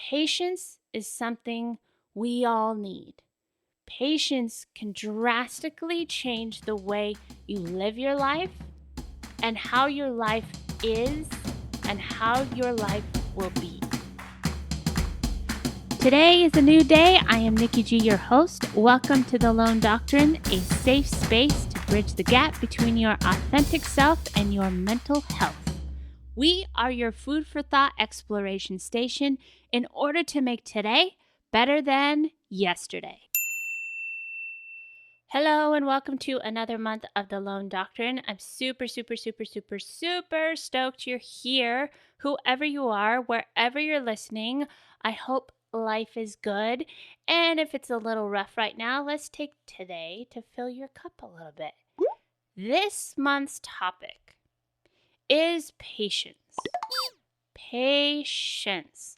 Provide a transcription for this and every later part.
Patience is something we all need. Patience can drastically change the way you live your life and how your life is and how your life will be. Today is a new day. I am Nikki G, your host. Welcome to the Lone Doctrine, a safe space to bridge the gap between your authentic self and your mental health. We are your food for thought exploration station in order to make today better than yesterday. Hello and welcome to another month of the Lone Doctrine. I'm super stoked you're here. Whoever you are, wherever you're listening, I hope life is good. And if it's a little rough right now, let's take today to fill your cup a little bit. This month's topic is patience. Patience.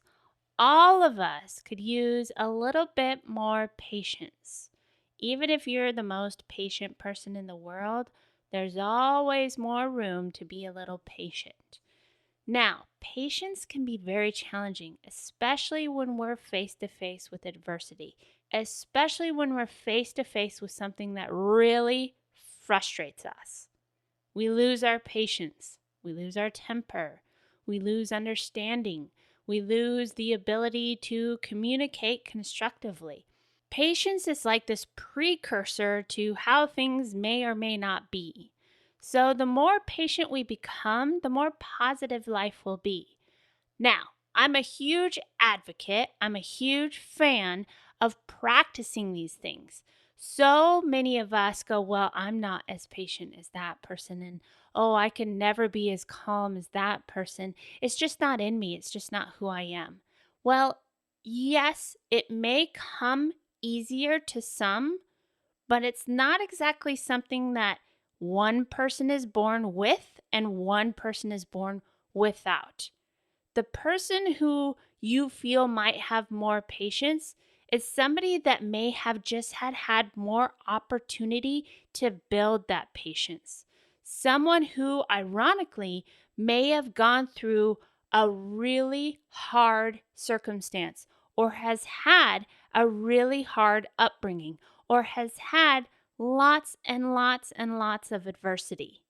All of us could use a little bit more patience. Even if you're the most patient person in the world, there's always more room to be a little patient. Now, patience can be very challenging, especially when we're face to face with adversity, especially when we're face to face with something that really frustrates us. We lose our patience. We lose our temper. We lose understanding. We lose the ability to communicate constructively. Patience is like this precursor to how things may or may not be. So the more patient we become, the more positive life will be. Now, I'm a huge advocate. I'm a huge fan of practicing these things. So many of us go, well, I'm not as patient as that person. And oh, I can never be as calm as that person. It's just not in me. It's just not who I am. Well, yes, it may come easier to some, but it's not exactly something that one person is born with and one person is born without. The person who you feel might have more patience is somebody that may have just had more opportunity to build that patience. Someone who, ironically, may have gone through a really hard circumstance or has had a really hard upbringing or has had lots and lots and lots of adversity.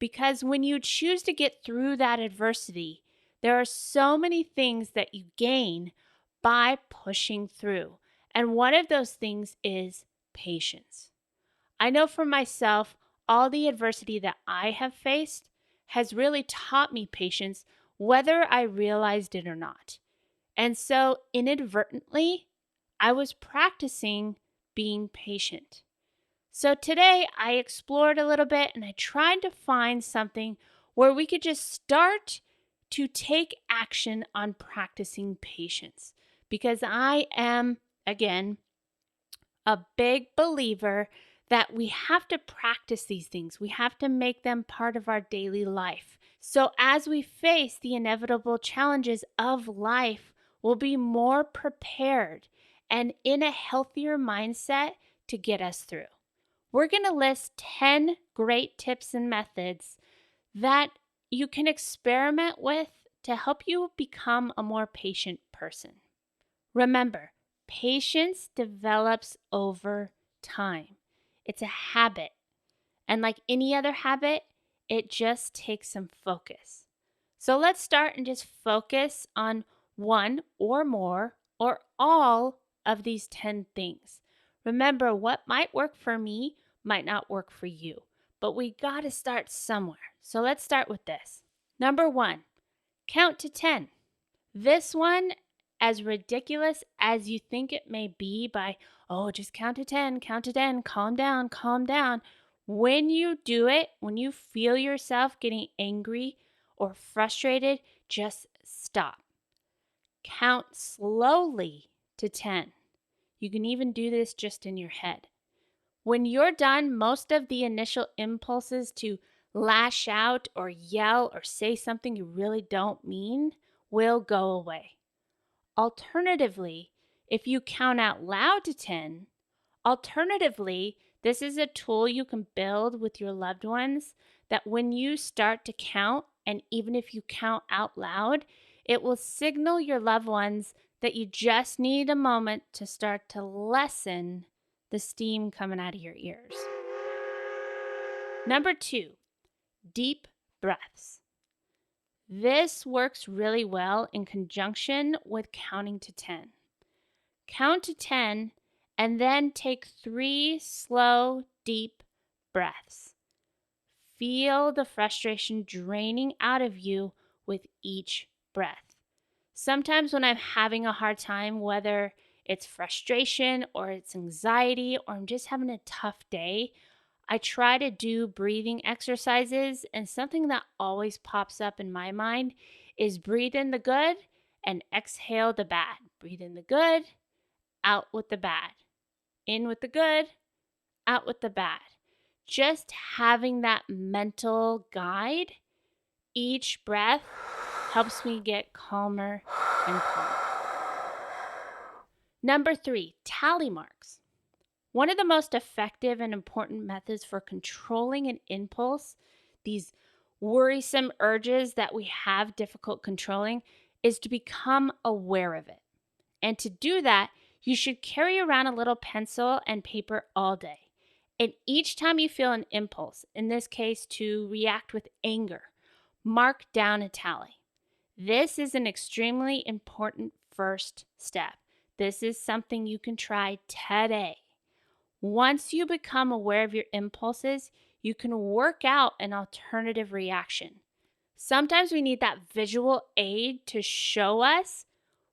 Because when you choose to get through that adversity, there are so many things that you gain by pushing through. And one of those things is patience. I know for myself, all the adversity that I have faced has really taught me patience, whether I realized it or not. And so inadvertently, I was practicing being patient. So today I explored a little bit and I tried to find something where we could just start to take action on practicing patience. Because I am, again, a big believer that we have to practice these things. We have to make them part of our daily life. So as we face the inevitable challenges of life, we'll be more prepared and in a healthier mindset to get us through. We're going to list 10 great tips and methods that you can experiment with to help you become a more patient person. Remember, patience develops over time. It's a habit. And like any other habit, it just takes some focus. So let's start and just focus on one or more or all of these 10 things. Remember, what might work for me might not work for you, but we got to start somewhere. So let's start with this. Number 1, count to 10. This one, as ridiculous as you think it may be by, oh, just count to 10, calm down. When you do it, when you feel yourself getting angry or frustrated, just stop. Count slowly to 10. You can even do this just in your head. When you're done, most of the initial impulses to lash out or yell or say something you really don't mean will go away. Alternatively, if you count out loud to 10, this is a tool you can build with your loved ones that when you start to count, and even if you count out loud, it will signal your loved ones that you just need a moment to start to lessen the steam coming out of your ears. Number 2, deep breaths. This works really well in conjunction with counting to 10. Count to 10 and then take 3 slow, deep breaths. Feel the frustration draining out of you with each breath. Sometimes when I'm having a hard time, whether it's frustration or it's anxiety or I'm just having a tough day, I try to do breathing exercises, and something that always pops up in my mind is breathe in the good and exhale the bad. Breathe in the good, out with the bad. In with the good, out with the bad. Just having that mental guide each breath helps me get calmer and calmer. Number 3, tally marks. One of the most effective and important methods for controlling an impulse, these worrisome urges that we have difficult controlling, is to become aware of it. And to do that, you should carry around a little pencil and paper all day. And each time you feel an impulse, in this case to react with anger, mark down a tally. This is an extremely important first step. This is something you can try today. Once you become aware of your impulses, you can work out an alternative reaction. Sometimes we need that visual aid to show us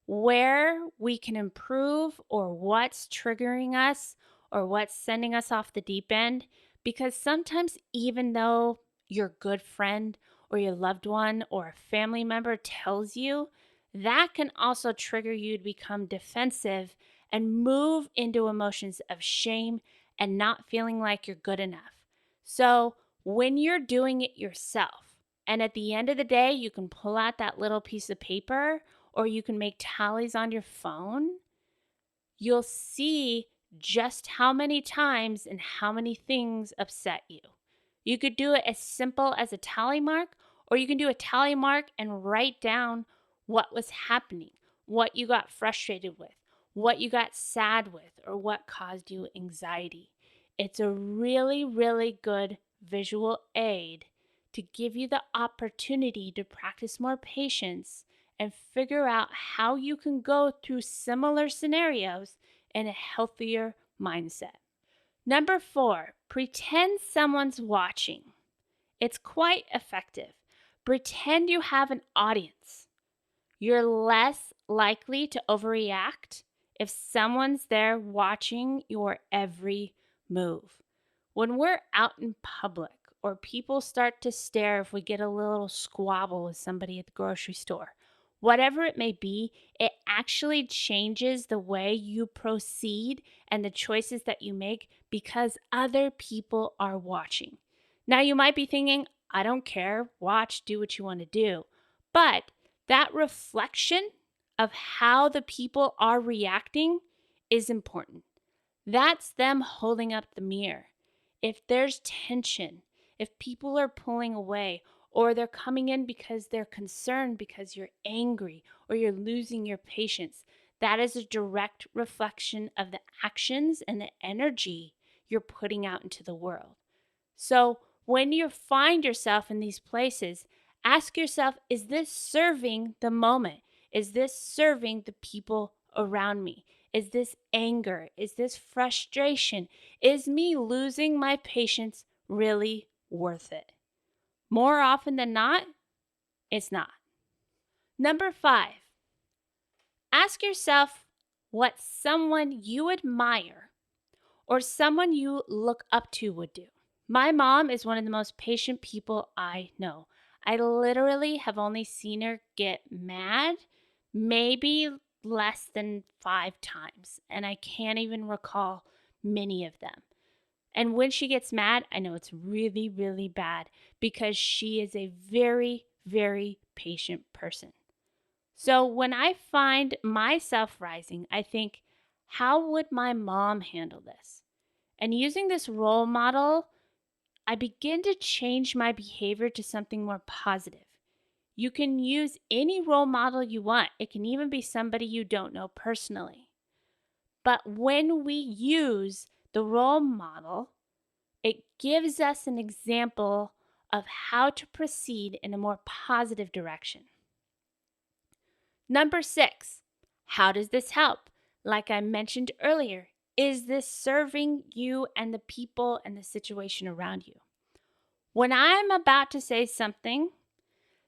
where we can improve or what's triggering us or what's sending us off the deep end. Because sometimes, even though your good friend or your loved one or a family member tells you, that can also trigger you to become defensive and move into emotions of shame and not feeling like you're good enough. So when you're doing it yourself, and at the end of the day, you can pull out that little piece of paper or you can make tallies on your phone, you'll see just how many times and how many things upset you. You could do it as simple as a tally mark, or you can do a tally mark and write down what was happening, what you got frustrated with, what you got sad with, or what caused you anxiety. It's a really, really good visual aid to give you the opportunity to practice more patience and figure out how you can go through similar scenarios in a healthier mindset. Number 4, pretend someone's watching. It's quite effective. Pretend you have an audience. You're less likely to overreact if someone's there watching your every move. When we're out in public or people start to stare if we get a little squabble with somebody at the grocery store, whatever it may be, it actually changes the way you proceed and the choices that you make because other people are watching. Now, you might be thinking, I don't care, watch, do what you want to do. But that reflection of how the people are reacting is important. That's them holding up the mirror. If there's tension, if people are pulling away, or they're coming in because they're concerned because you're angry or you're losing your patience, that is a direct reflection of the actions and the energy you're putting out into the world. So when you find yourself in these places, ask yourself, is this serving the moment? Is this serving the people around me? Is this anger? Is this frustration? Is me losing my patience really worth it? More often than not, it's not. Number 5, ask yourself what someone you admire or someone you look up to would do. My mom is one of the most patient people I know. I literally have only seen her get mad maybe less than 5 times, and I can't even recall many of them. And when she gets mad, I know it's really, really bad because she is a very, very patient person. So when I find myself rising, I think, how would my mom handle this? And using this role model, I begin to change my behavior to something more positive. You can use any role model you want. It can even be somebody you don't know personally. But when we use the role model, it gives us an example of how to proceed in a more positive direction. Number 6, how does this help? Like I mentioned earlier, is this serving you and the people and the situation around you? When I'm about to say something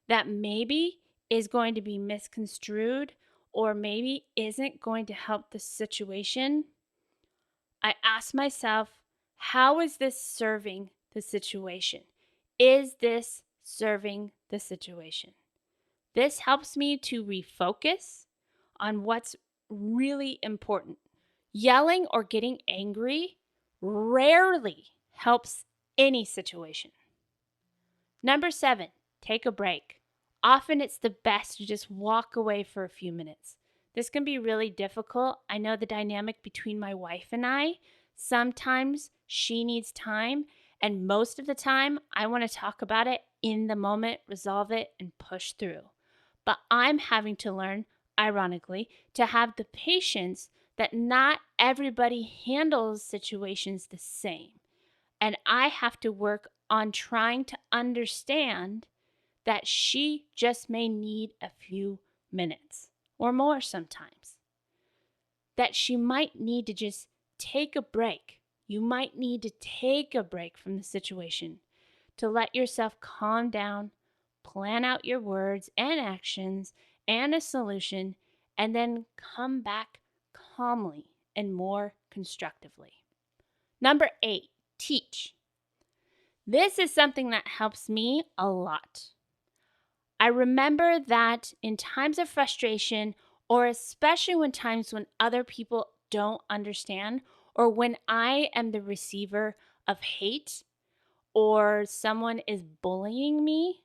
that maybe is going to be misconstrued or maybe isn't going to help the situation, I ask myself, how is this serving the situation? Is this serving the situation? This helps me to refocus on what's really important. Yelling or getting angry rarely helps any situation. Number 7, take a break. Often it's the best to just walk away for a few minutes. This can be really difficult. I know the dynamic between my wife and I. Sometimes she needs time, and most of the time I want to talk about it in the moment, resolve it, and push through. But I'm having to learn, ironically, to have the patience that not everybody handles situations the same. And I have to work on trying to understand that she just may need a few minutes or more sometimes. That she might need to just take a break. You might need to take a break from the situation to let yourself calm down, plan out your words and actions and a solution, and then come back calmly and more constructively. Number 8, teach. This is something that helps me a lot. I remember that in times of frustration, or especially when other people don't understand, or when I am the receiver of hate, or someone is bullying me,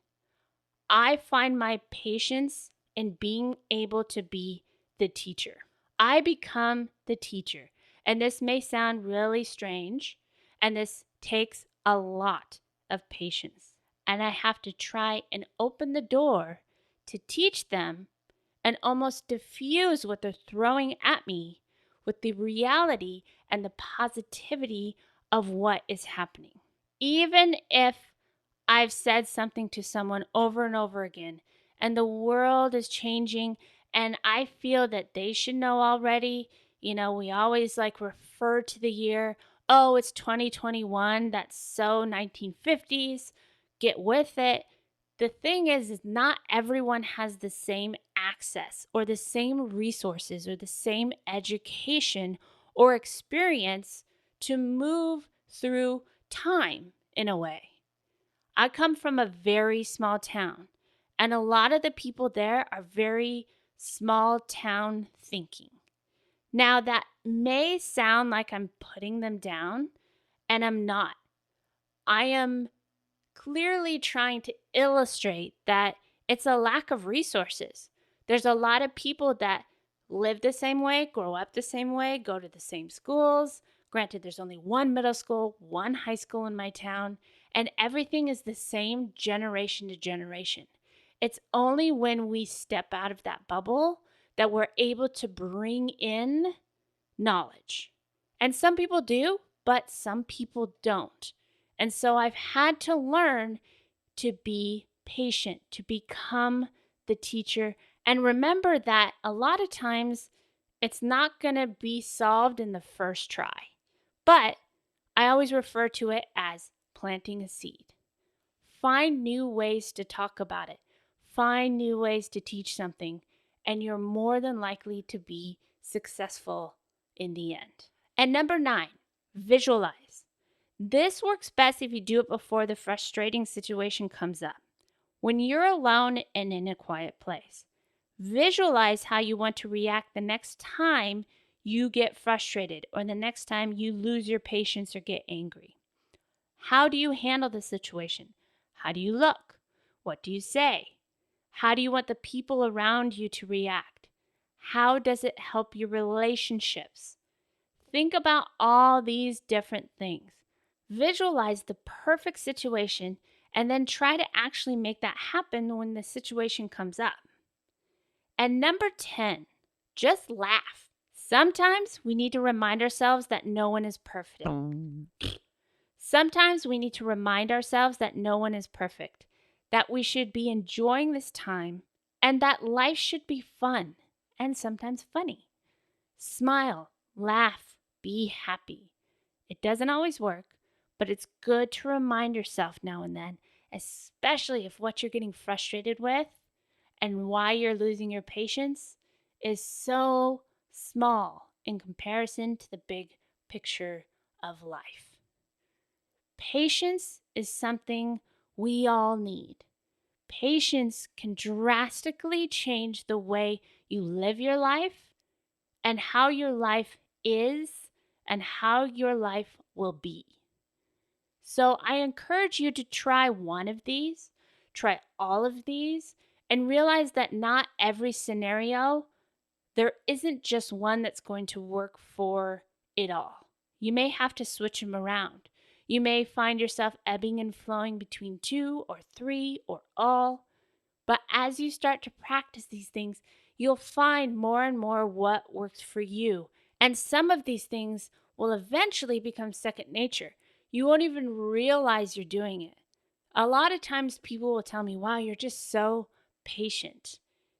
I find my patience in being able to be the teacher. I become the teacher. And this may sound really strange, and this takes a lot of patience. And I have to try and open the door to teach them and almost diffuse what they're throwing at me with the reality and the positivity of what is happening. Even if I've said something to someone over and over again, and the world is changing, and I feel that they should know already. We always refer to the year, oh, it's 2021. That's so 1950s. Get with it. The thing is not everyone has the same access or the same resources or the same education or experience to move through time in a way. I come from a very small town, and a lot of the people there are very small town thinking. Now, that may sound like I'm putting them down, and I'm not. I am clearly trying to illustrate that it's a lack of resources. There's a lot of people that live the same way, grow up the same way, go to the same schools. Granted, there's only one middle school, one high school in my town, and everything is the same generation to generation. It's only when we step out of that bubble that we're able to bring in knowledge. And some people do, but some people don't. And so I've had to learn to be patient, to become the teacher, and remember that a lot of times it's not going to be solved in the first try. But I always refer to it as planting a seed. Find new ways to talk about it. Find new ways to teach something, and you're more than likely to be successful in the end. And number 9, visualize. This works best if you do it before the frustrating situation comes up. When you're alone and in a quiet place, visualize how you want to react the next time you get frustrated or the next time you lose your patience or get angry. How do you handle the situation? How do you look? What do you say? How do you want the people around you to react? How does it help your relationships? Think about all these different things. Visualize the perfect situation and then try to actually make that happen when the situation comes up. And number 10, just laugh. Sometimes we need to remind ourselves that no one is perfect. Sometimes we need to remind ourselves that no one is perfect, that we should be enjoying this time, and that life should be fun and sometimes funny. Smile, laugh, be happy. It doesn't always work, but it's good to remind yourself now and then, especially if what you're getting frustrated with and why you're losing your patience is so small in comparison to the big picture of life. Patience is something we all need. Patience can drastically change the way you live your life and how your life is and how your life will be. So I encourage you to try one of these, try all of these, and realize that not every scenario, there isn't just one that's going to work for it all. You may have to switch them around. You may find yourself ebbing and flowing between 2 or 3 or all. But as you start to practice these things, you'll find more and more what works for you. And some of these things will eventually become second nature. You won't even realize you're doing it. A lot of times people will tell me, wow, you're just so patient.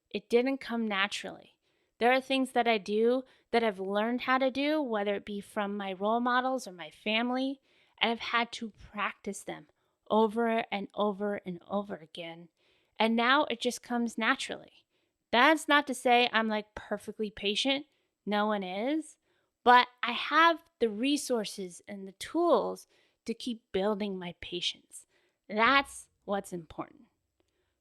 It didn't come naturally. There are things that I do that I've learned how to do, whether it be from my role models or my family, and I've had to practice them over and over and over again. And now it just comes naturally. That's not to say I'm like perfectly patient. No one is. But I have the resources and the tools to keep building my patience. That's what's important.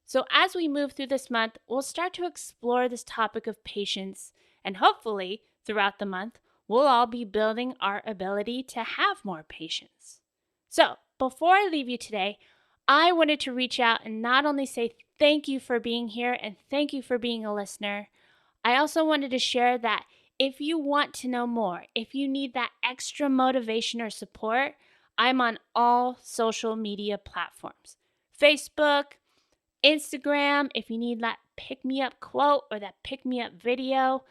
So as we move through this month, we'll start to explore this topic of patience, and hopefully throughout the month, we'll all be building our ability to have more patience. So before I leave you today, I wanted to reach out and not only say thank you for being here and thank you for being a listener, I also wanted to share that if you want to know more, if you need that extra motivation or support, I'm on all social media platforms. Facebook, Instagram, if you need that pick-me-up quote or that pick-me-up video.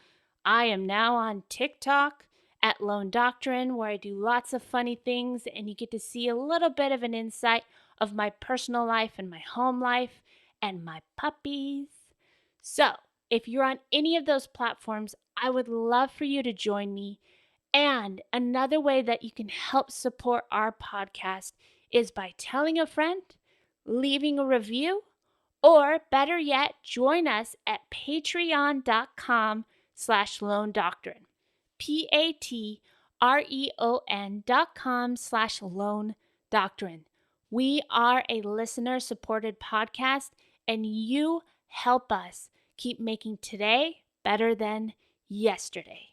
I am now on TikTok at Lone Doctrine, where I do lots of funny things and you get to see a little bit of an insight of my personal life and my home life and my puppies. So, if you're on any of those platforms, I would love for you to join me. And another way that you can help support our podcast is by telling a friend, leaving a review, or better yet, join us at patreon.com/Lone Doctrine. patreon.com/Lone Doctrine. We are a listener-supported podcast, and you help us keep making today better than yesterday.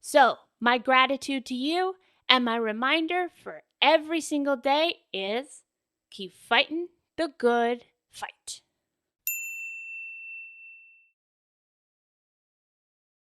So, my gratitude to you and my reminder for every single day is keep fighting the good fight.